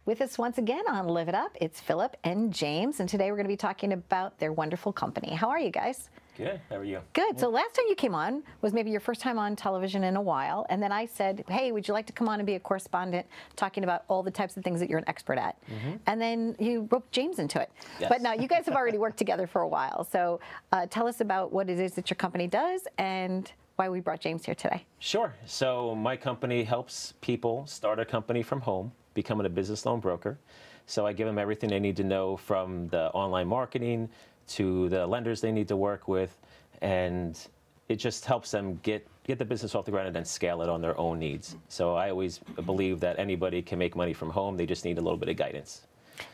With us once again on Live It Up, it's Philip and James, and today we're going to be talking about their wonderful company. How are you guys? Good. How are you? Good. So last time you came on was maybe your first time on television in a while, and then I said, hey, would you like to come on and be a correspondent talking about all the types of things that you're an expert at? And then you roped James into it. Yes. But now you guys have already worked together for a while, so tell us about what it is that your company does and why we brought James here today. Sure. So my company helps people start a company from home, becoming a business loan broker. So I give them everything they need to know, from the online marketing to the lenders they need to work with, and it just helps them get the business off the ground and then scale it on their own needs. So I always believe that anybody can make money from home. They just need a little bit of guidance.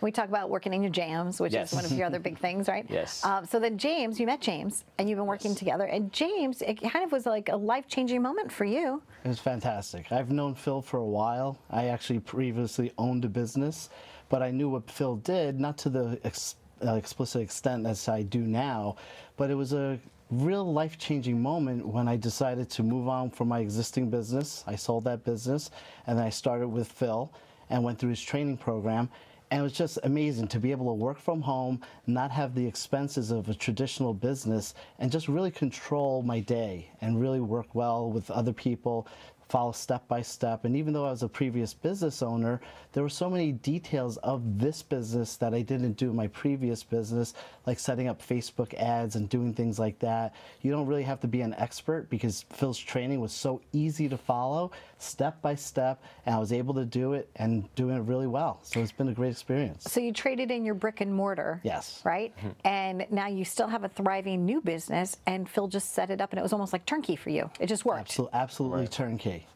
We talk about working in your jams, which Yes. is one of your other big things, right? Yes. So then James, you met James, and you've been working together. And James, it kind of was like a life-changing moment for you. It was fantastic. I've known Phil for a while. I actually previously owned a business, but I knew what Phil did, not to the explicit extent as I do now, but it was a real life-changing moment when I decided to move on from my existing business. I sold that business, and then I started with Phil and went through his training program. And it was just amazing to be able to work from home, not have the expenses of a traditional business, and just really control my day and really work well with other people, follow step by step. And even though I was a previous business owner, there were so many details of this business that I didn't do in my previous business, like setting up Facebook ads and doing things like that. You don't really have to be an expert because Phil's training was so easy to follow, step by step, and I was able to do it and doing it really well. So it's been a great experience. So you traded in your brick and mortar. Yes. Right? And now you still have a thriving new business, and Phil just set it up, and it was almost like turnkey for you. It just worked. Absolutely Right. turnkey.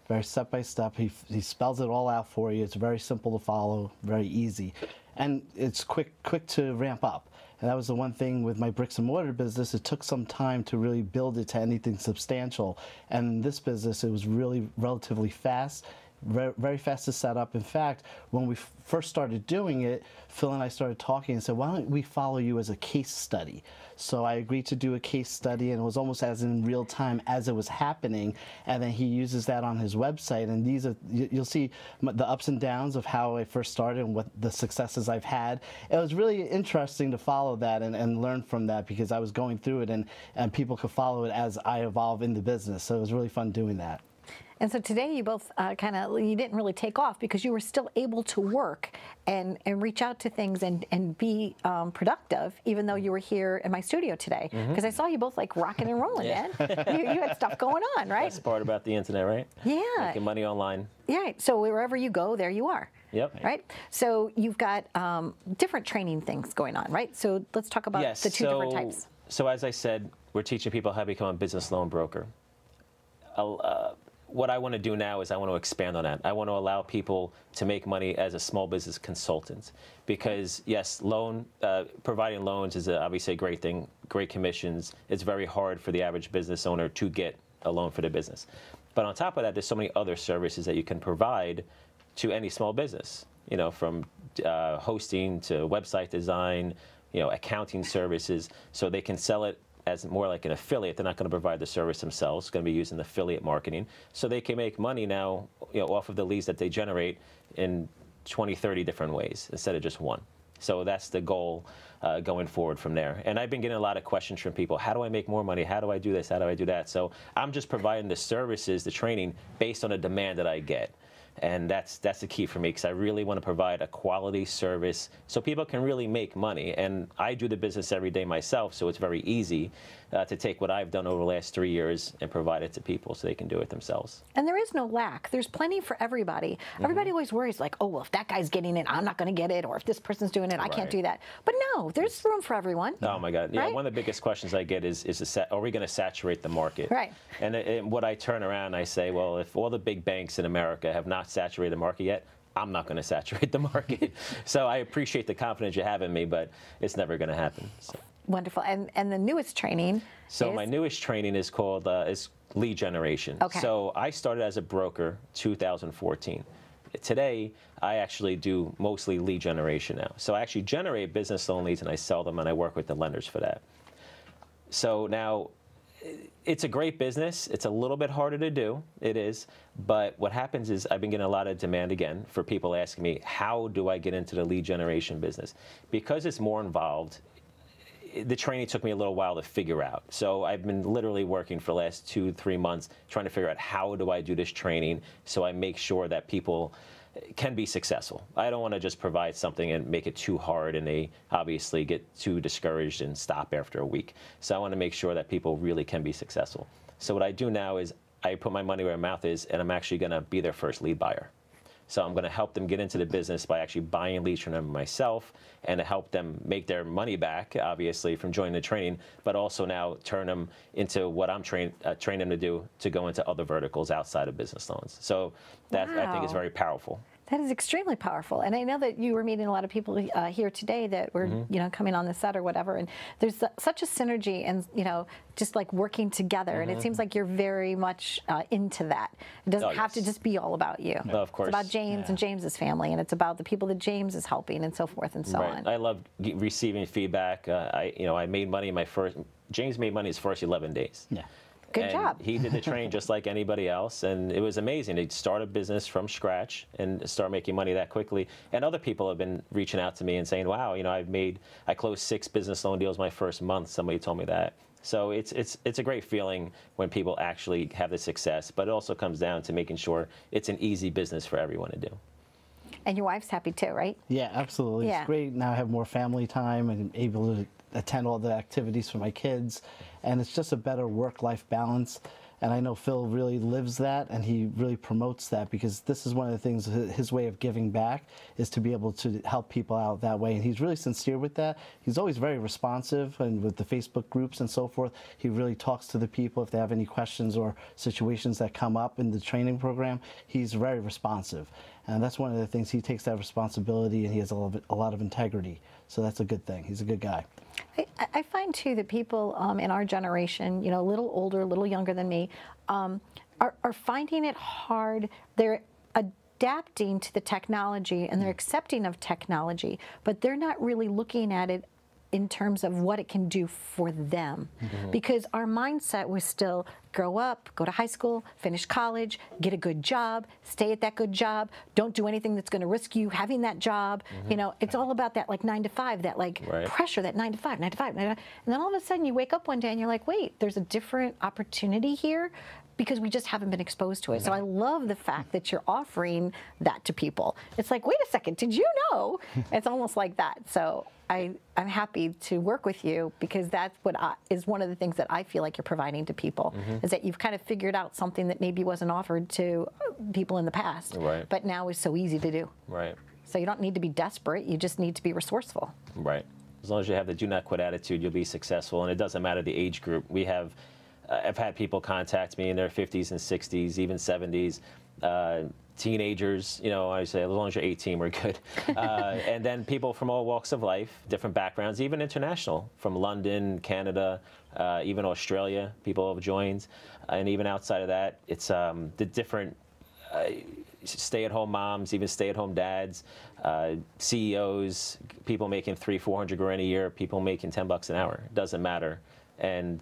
Very step by step. He spells it all out for you. It's very simple to follow, very easy, and it's quick to ramp up. And that was the one thing with my bricks and mortar business. It took some time to really build it to anything substantial. And this business, it was really relatively fast. Very fast to set up. In fact, when we first started doing it, Phil and I started talking and said, why don't we follow you as a case study? So I agreed to do a case study, and it was almost as in real time as it was happening. And then he uses that on his website. And these are, you'll see the ups and downs of how I first started and what the successes I've had. It was really interesting to follow that and learn from that, because I was going through it, and people could follow it as I evolve in the business. So it was really fun doing that. And so today you both you didn't really take off because you were still able to work and reach out to things and be productive, even though you were here in my studio today. Because I saw you both like rocking and rolling, man. You had stuff going on, right? That's the part about the internet, right? Yeah. Making money online. Yeah. So wherever you go, there you are. Yep. Right? So you've got different training things going on, right? So let's talk about the two different types. So as I said, we're teaching people how to become a business loan broker. What I want to do now is I want to expand on that. I want to allow people to make money as a small business consultant, because yes, providing loans is obviously a great thing, great commissions. It's very hard for the average business owner to get a loan for their business. But on top of that, there's so many other services that you can provide to any small business, from hosting to website design, accounting services, so they can sell it as more like an affiliate. They're not going to provide the service themselves. It's going to be using affiliate marketing. So they can make money now, off of the leads that they generate in 20, 30 different ways instead of just one. So that's the goal going forward from there. And I've been getting a lot of questions from people. How do I make more money? How do I do this? How do I do that? So I'm just providing the services, the training, based on the demand that I get. And that's the key for me, because I really want to provide a quality service so people can really make money. And I do the business every day myself, so it's very easy to take what I've done over the last 3 years and provide it to people so they can do it themselves. And there is no lack. There's plenty for everybody. Everybody always worries like, oh, well, if that guy's getting it, I'm not going to get it. Or if this person's doing it, I can't do that. But no, there's room for everyone. Oh, my God. Yeah, right? one of the biggest questions I get is are we going to saturate the market? Right. And what I turn around, I say, well, if all the big banks in America have not saturated the market yet, I'm not going to saturate the market. So I appreciate the confidence you have in me, but it's never going to happen. So. Wonderful. And the newest training my newest training is called is lead generation. Okay. So I started as a broker 2014. Today, I actually do mostly lead generation now. So I actually generate business loan leads, and I sell them, and I work with the lenders for that. So now it's a great business. It's a little bit harder to do. It is. But what happens is I've been getting a lot of demand again for people asking me, how do I get into the lead generation business? Because it's more involved, the training took me a little while to figure out. So I've been literally working for the last 2-3 months trying to figure out how do I do this training so I make sure that people can be successful. I don't want to just provide something and make it too hard and they obviously get too discouraged and stop after a week. So I want to make sure that people really can be successful. So what I do now is I put my money where my mouth is, and I'm actually going to be their first lead buyer. So I'm going to help them get into the business by actually buying leads from them myself and to help them make their money back, obviously, from joining the training, but also now turn them into what I'm training them to do, to go into other verticals outside of business loans. So that, I think, is very powerful. That is extremely powerful. And I know that you were meeting a lot of people here today that were, coming on the set or whatever. And there's such a synergy and, just like working together. And it seems like you're very much into that. It doesn't have to just be all about you. No, of course. It's about James and James's family, and it's about the people that James is helping and so forth and so on. I love receiving feedback. I made money James made money his first 11 days. Yeah. Good job. He did the training just like anybody else, and it was amazing. He'd start a business from scratch and start making money that quickly. And other people have been reaching out to me and saying, wow, I closed 6 business loan deals my first month. Somebody told me that. So it's a great feeling when people actually have the success, but it also comes down to making sure it's an easy business for everyone to do. And your wife's happy too, right? Yeah, absolutely. Yeah. It's great. Now I have more family time and able to attend all the activities for my kids. And it's just a better work-life balance. And I know Phil really lives that, and he really promotes that, because this is one of the things, his way of giving back is to be able to help people out that way. And he's really sincere with that. He's always very responsive, and with the Facebook groups and so forth, he really talks to the people if they have any questions or situations that come up in the training program. He's very responsive. And that's one of the things, he takes that responsibility, and he has a lot of integrity. So that's a good thing. He's a good guy. I find, too, that people in our generation, a little older, a little younger than me, are finding it hard. They're adapting to the technology, and they're accepting of technology, but they're not really looking at it in terms of what it can do for them. Because our mindset was still grow up, go to high school, finish college, get a good job, stay at that good job, don't do anything that's going to risk you having that job. It's all about that 9 to 5, that pressure, that 9 to 5, 9 to 5, 9 to 5. And then all of a sudden you wake up one day and you're like, wait, there's a different opportunity here, because we just haven't been exposed to it. So I love the fact that you're offering that to people. It's like, wait a second, did you know? It's almost like that. So I'm happy to work with you, because that's what is one of the things that I feel like you're providing to people, is that you've kind of figured out something that maybe wasn't offered to people in the past, but now is so easy to do. Right. So you don't need to be desperate, you just need to be resourceful. Right. As long as you have the do not quit attitude, you'll be successful, and it doesn't matter the age group. I've had people contact me in their 50s and 60s, even 70s, teenagers, I say, as long as you're 18, we're good. And then people from all walks of life, different backgrounds, even international, from London, Canada, even Australia, people have joined. And even outside of that, it's the different stay-at-home moms, even stay-at-home dads, CEOs, people making $300,000-400,000 grand a year, people making $10 an hour. It doesn't matter. And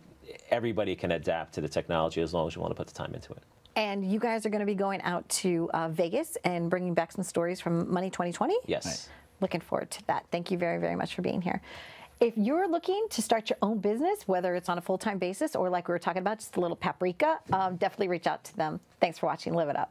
everybody can adapt to the technology as long as you want to put the time into it. And you guys are going to be going out to Vegas and bringing back some stories from Money 2020? Yes. Right. Looking forward to that. Thank you very, very much for being here. If you're looking to start your own business, whether it's on a full-time basis or like we were talking about, just a little paprika, definitely reach out to them. Thanks for watching. Live It Up.